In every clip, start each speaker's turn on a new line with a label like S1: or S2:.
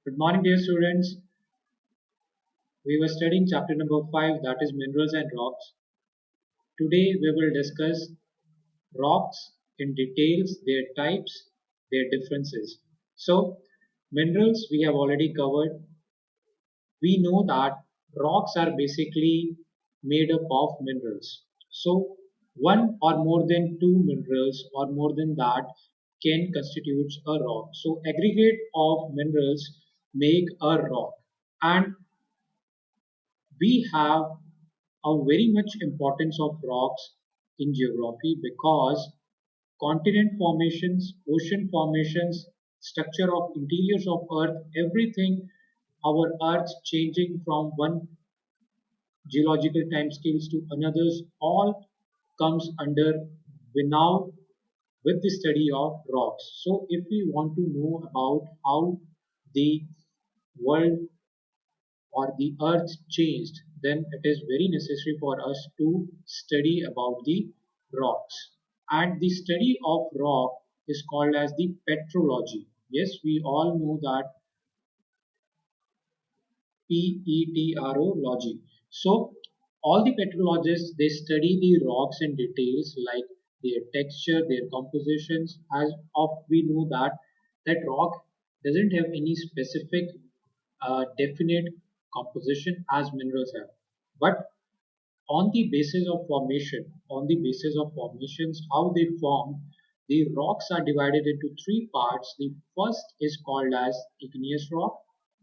S1: Good morning, dear students. We were studying chapter number 5, that is minerals and rocks. Today we will discuss rocks in details, their types, their differences. So, minerals we have already covered. We know that rocks are basically made up of minerals. So, one or more than two minerals or more than that can constitute a rock. So, aggregate of minerals make a rock. And we have a very much importance of rocks in geography because continent formations, ocean formations, structure of interiors of earth, everything our earth changing from one geological time scales to another's all comes under we now with the study of rocks. So if we want to know about how the world or the earth changed, then it is very necessary for us to study about the rocks. And the study of rock is called as the petrology. Yes, we all know that petrology. So all the petrologists they study the rocks in details like their texture, their compositions. As of we know that rock doesn't have any specific definite composition as minerals have. But on the basis of formation, on the basis of formations, how they form, the rocks are divided into three parts. The first is called as igneous rock,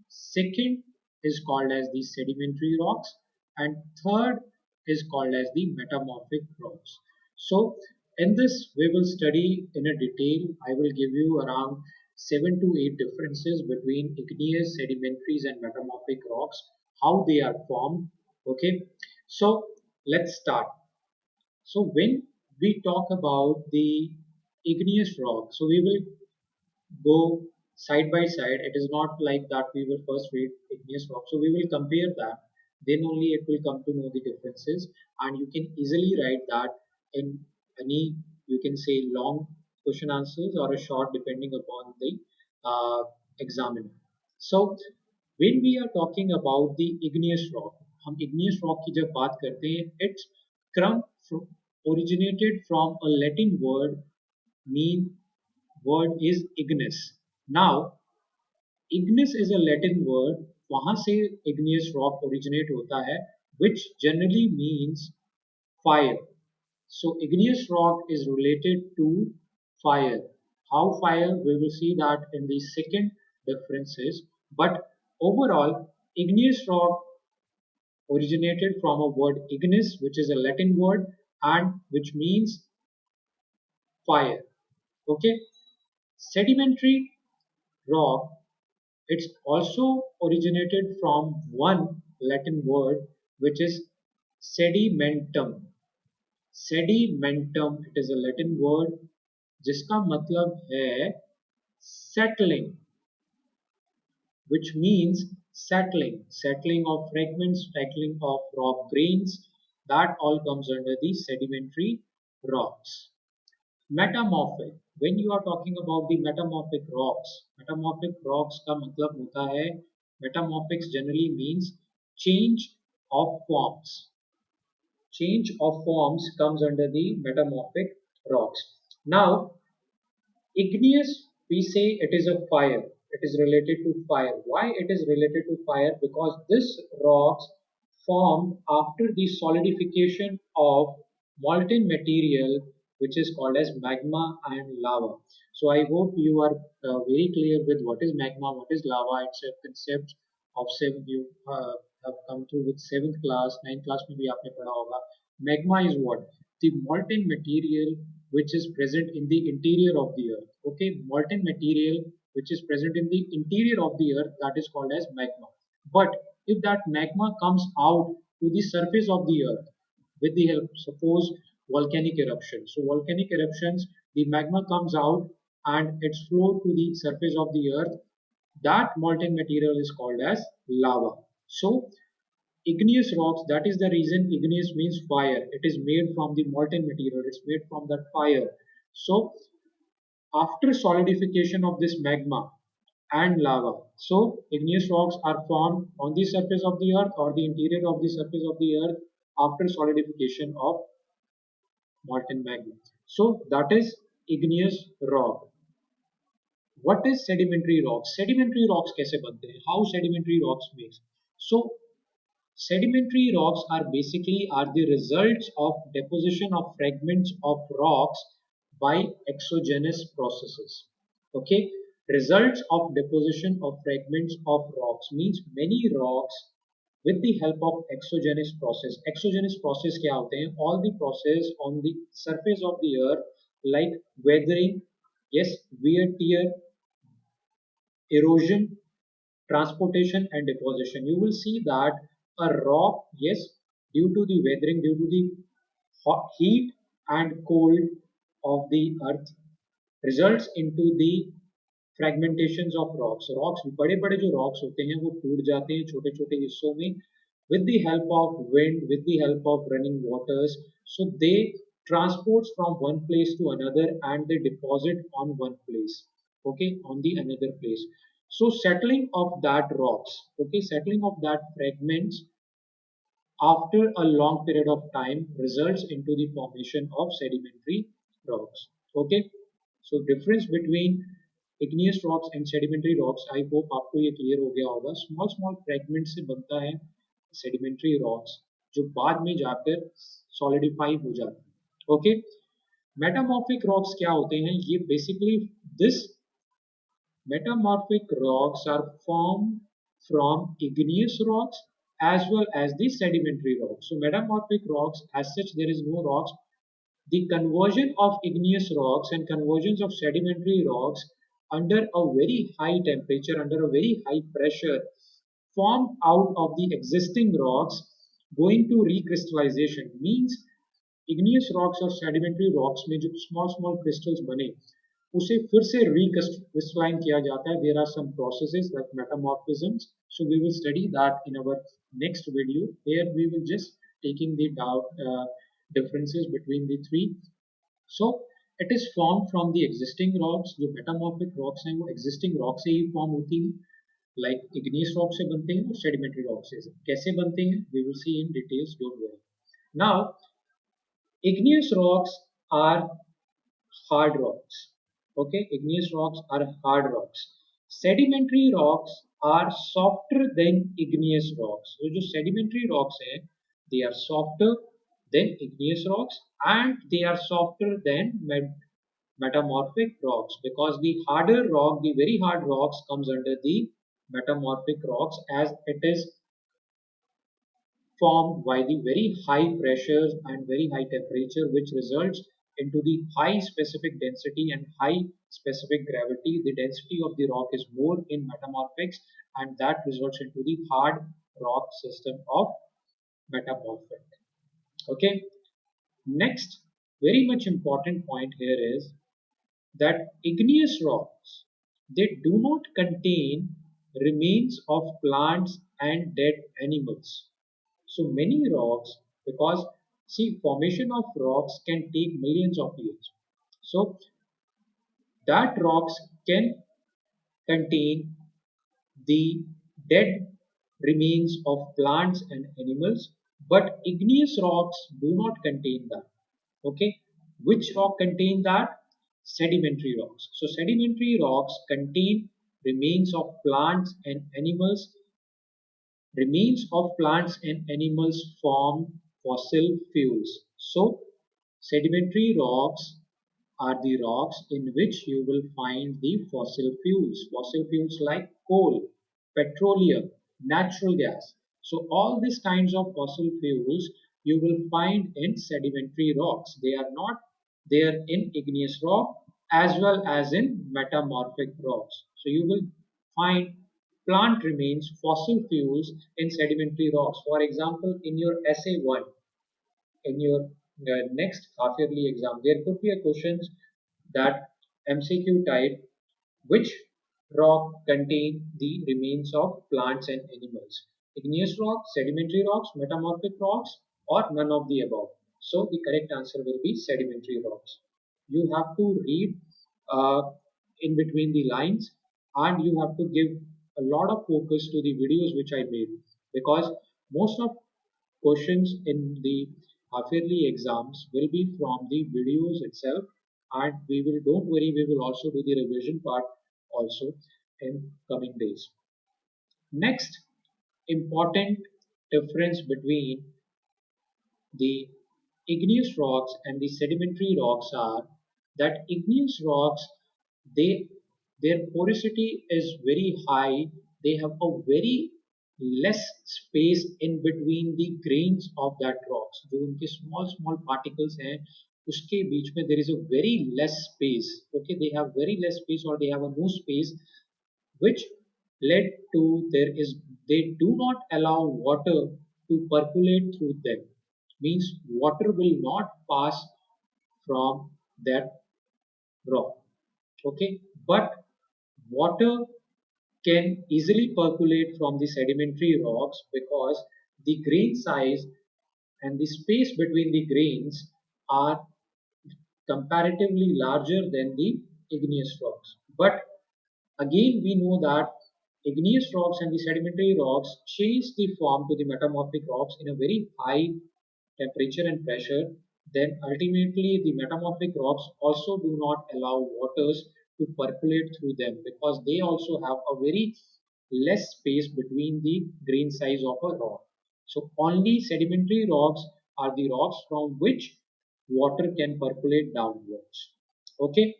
S1: second is called as the sedimentary rocks, and third is called as the metamorphic rocks. So in this we will study in a detail. I will give you around 7 to 8 differences between igneous, sedimentaries and metamorphic rocks, how they are formed. Okay, so let's start. So when we talk about the igneous rock, so we will go side by side. It is not like that we will first read igneous rock. So we will compare that. Then only it will come to know the differences. And you can easily write that in any, you can say long question answers or a short depending upon the examiner. So when we are talking about the igneous rock, हम igneous rock की जब बात करते हैं, it's come from, originated from a Latin word mean word is ignis. Now, ignis is a Latin word. वहां से igneous rock originate होता है, which generally means fire. So, igneous rock is related to fire. How fire? We will see that in the second differences. But overall, igneous rock originated from a word ignis, which is a Latin word and which means fire. Okay, sedimentary rock, it's also originated from one Latin word which is sedimentum. Sedimentum, it is a Latin word जिसका मतलब है settling, which means settling of fragments, settling of rock grains. That all comes under the sedimentary rocks. Metamorphic, when you are talking about the metamorphic rocks का मतलब होता है, metamorphics generally means change of forms. Change of forms comes under the metamorphic rocks. Now igneous, we say it is a fire, it is related to fire. Why it is related to fire? Because this rocks formed after the solidification of molten material which is called as magma and lava. So I hope you are very clear with what is magma, what is lava. It's a concept of seven you have come through with 7th class, 9th class में भी आपने पढ़ा होगा. Magma is what? The molten material which is present in the interior of the earth. Okay, molten material which is present in the interior of the earth, that is called as magma. But if that magma comes out to the surface of the earth with the help, suppose volcanic eruption. So volcanic eruptions, the magma comes out and it's flowed to the surface of the earth. That molten material is called as lava. So igneous rocks, that is the reason igneous means fire. It is made from the molten material, it's made from that fire. So after solidification of this magma, and lava. So igneous rocks are formed on the surface of the earth or the interior of the surface of the earth after solidification of molten magma. So that is igneous rock. What is sedimentary rocks? Sedimentary rocks कैसे बनते हैं? How sedimentary rocks makes? So sedimentary rocks are the results of deposition of fragments of rocks by exogenous processes. Okay, results of deposition of fragments of rocks means many rocks with the help of exogenous process. Exogenous process क्या होते हैं? All the process on the surface of the earth like weathering, yes, wear, tear, erosion, transportation and deposition. You will see that a rock, yes, due to the weathering, due to the hot heat and cold of the earth results into the fragmentations of rocks. Rocks, बड़े बड़े जो rocks होते हैं वो टूट जाते हैं छोटे छोटे हिस्सों में with the help of wind, with the help of running waters. So they transports from one place to another and they deposit on one place, okay, on the another place. So settling of that rocks, okay, settling of that fragments after a long period of time results into the formation of sedimentary rocks. Okay, so difference between igneous rocks and sedimentary rocks, I hope आपको ये clear हो गया होगा. Small small fragments से बनता है sedimentary rocks जो बाद में जाकर solidify हो जाते हैं. Okay, metamorphic rocks क्या होते हैं? ये basically this metamorphic rocks are formed from igneous rocks as well as the sedimentary rocks. So metamorphic rocks, as such, there is no rocks. The conversion of igneous rocks and conversions of sedimentary rocks under a very high temperature, under a very high pressure, formed out of the existing rocks going to recrystallization means igneous rocks और sedimentary rocks में जो small small crystals बने उसे फिर से recrystalline किया जाता है. There are some processes like metamorphisms. So we will study that in our next video. Here we will just taking the differences between the three. So it is formed from the existing rocks. जो metamorphic rocks हैं वो existing rocks से ही form होती हैं. Like igneous rocks से बनते हैं और sedimentary rocks से. कैसे बनते हैं? We will see in details. Don't worry. Now igneous rocks are hard rocks. Okay, igneous rocks are hard rocks. Sedimentary rocks are softer than igneous rocks. So, जो sedimentary rocks हैं, they are softer than igneous rocks and they are softer than metamorphic rocks because the harder rock, the very hard rocks comes under the metamorphic rocks as it is formed by the very high pressures and very high temperature which results into the high specific density and high specific gravity. The density of the rock is more in metamorphics and that results into the hard rock system of metamorphic. Okay, next very much important point here is that igneous rocks, they do not contain remains of plants and dead animals. So many rocks, because see, formation of rocks can take millions of years. So that rocks can contain the dead remains of plants and animals, but igneous rocks do not contain that. Okay, which rock contain that? Sedimentary rocks. So sedimentary rocks contain remains of plants and animals. Remains of plants and animals form fossil fuels. So, sedimentary rocks are the rocks in which you will find the fossil fuels. Fossil fuels like coal, petroleum, natural gas. So, all these kinds of fossil fuels you will find in sedimentary rocks. They are not there in igneous rock as well as in metamorphic rocks. So, you will find plant remains, fossil fuels in sedimentary rocks. For example, in your essay 1, in your next half yearly exam, there could be a questions that MCQ type, which rock contain the remains of plants and animals? Igneous rocks, sedimentary rocks, metamorphic rocks, or none of the above. So the correct answer will be sedimentary rocks. You have to read uh, in between the lines and you have to give a lot of focus to the videos which I made, because most of questions in the half-yearly exams will be from the videos itself, and we will, don't worry, we will also do the revision part also in coming days. Next important difference between the igneous rocks and the sedimentary rocks are that igneous rocks, they, their porosity is very high. They have a very less space in between the grains of that rocks. जो उनके small small particles हैं उसके बीच में there is a very less space. Okay, they have very less space, or they have a no space, which led to there is, they do not allow water to percolate through them. Means water will not pass from that rock. Okay, but water can easily percolate from the sedimentary rocks because the grain size and the space between the grains are comparatively larger than the igneous rocks. But again, we know that igneous rocks and the sedimentary rocks change the form to the metamorphic rocks in a very high temperature and pressure. Then ultimately the metamorphic rocks also do not allow waters to percolate through them because they also have a very less space between the grain size of a rock. So only sedimentary rocks are the rocks from which water can percolate downwards. Okay,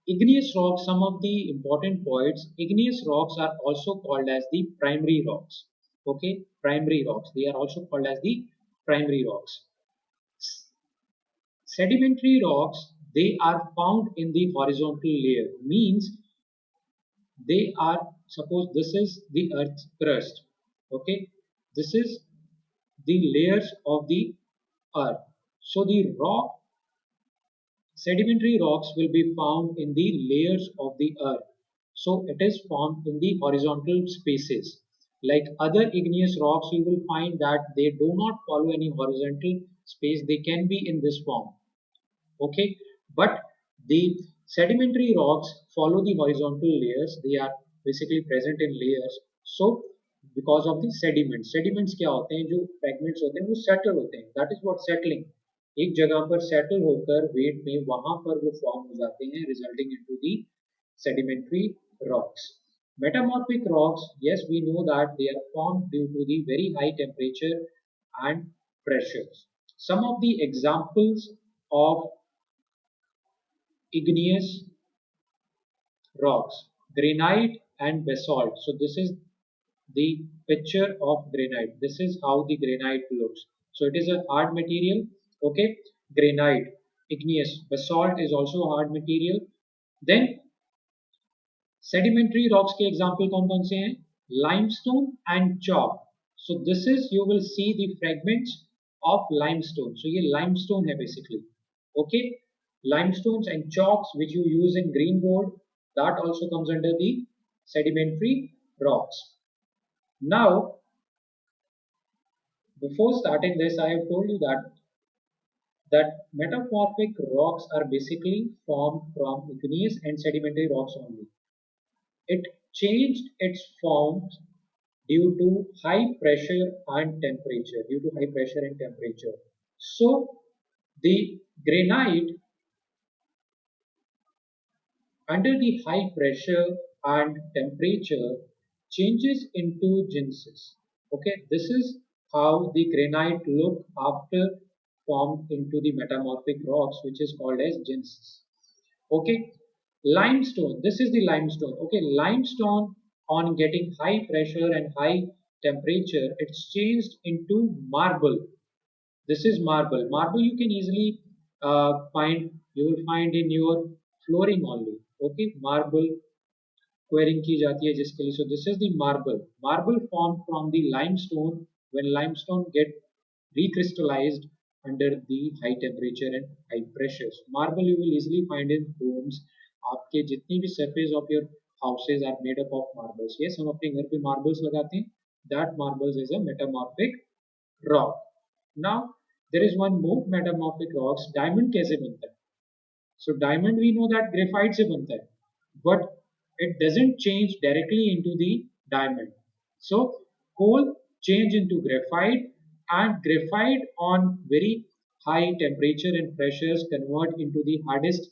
S1: igneous rocks, some of the important points, igneous rocks are also called as the primary rocks. Okay, primary rocks, they are also called as the primary rocks. Sedimentary rocks, they are found in the horizontal layer, means they are, suppose this is the earth crust. Okay, this is the layers of the earth. So the rock, sedimentary rocks will be found in the layers of the earth. So it is formed in the horizontal spaces. Like other igneous rocks, you will find that they do not follow any horizontal space. They can be in this form. Okay, but the sedimentary rocks follow the horizontal layers. They are basically present in layers. So because of the sediments क्या होते हैं, जो fragments होते हैं वो settle होते हैं. That is what settling. एक जगह पर settle होकर weight में वहां पर वो form हो जाते हैं, resulting into the sedimentary rocks. Metamorphic rocks, yes, we know that they are formed due to the very high temperature and pressures. Some of the examples of igneous rocks, granite and basalt. So this is the picture of granite. This is how the granite looks. So it is a hard material. Okay, granite, igneous, basalt is also a hard material. Then sedimentary rocks के example कौन कौन से हैं? Limestone and chalk. So this is, you will see the fragments of limestone. So ये limestone है basically. Okay, limestones and chalks which you use in green board, that also comes under the sedimentary rocks. Now before starting this, I have told you that metamorphic rocks are basically formed from igneous and sedimentary rocks only. It changed its forms due to high pressure and temperature, due to high pressure and temperature. So the granite, under the high pressure and temperature, changes into gypsum. Okay, this is how the granite look after formed into the metamorphic rocks, which is called as gypsum. Okay, limestone, this is the limestone. Okay, limestone, on getting high pressure and high temperature, it's changed into marble. This is marble. Marble you can easily find, you will find in your flooring only. Okay, marble querying की जाती है जिसके लिए. So this is the marble. Marble formed from the limestone when limestone get recrystallized under the high temperature and high pressures. Marble you will easily find in homes. आपके जितनी भी surface of your houses are made up of marbles. Yes, हम अपने घर पे marbles लगाते हैं. That marbles is a metamorphic rock. Now there is one more metamorphic rocks. Diamond कैसे बनता है? So diamond we know that graphite से बनता है. but it doesn't change directly into the diamond. So coal change into graphite, and graphite on very high temperature and pressures convert into the hardest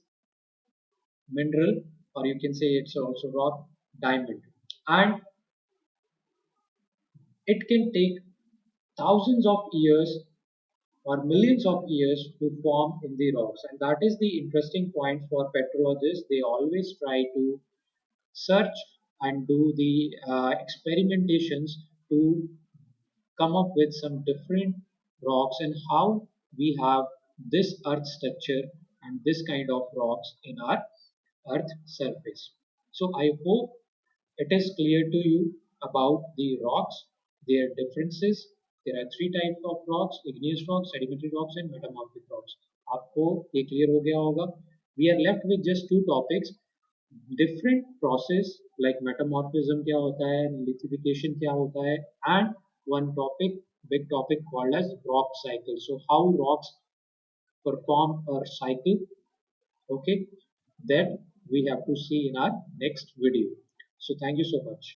S1: mineral, or you can say it's also rock, diamond. And it can take thousands of years or millions of years to form in the rocks. And that is the interesting point for petrologists. They always try to search and do the experimentations to come up with some different rocks and how we have this earth structure and this kind of rocks in our earth surface. So I hope it is clear to you about the rocks, their differences. There are three types of rocks: igneous rocks, sedimentary rocks, and metamorphic rocks. आपको ये clear हो गया होगा. We are left with just two topics: different process like metamorphism क्या होता है, lithification क्या होता है, and one topic, big topic called as rock cycle. So how rocks perform a cycle, okay, that we have to see in our next video. So thank you so much.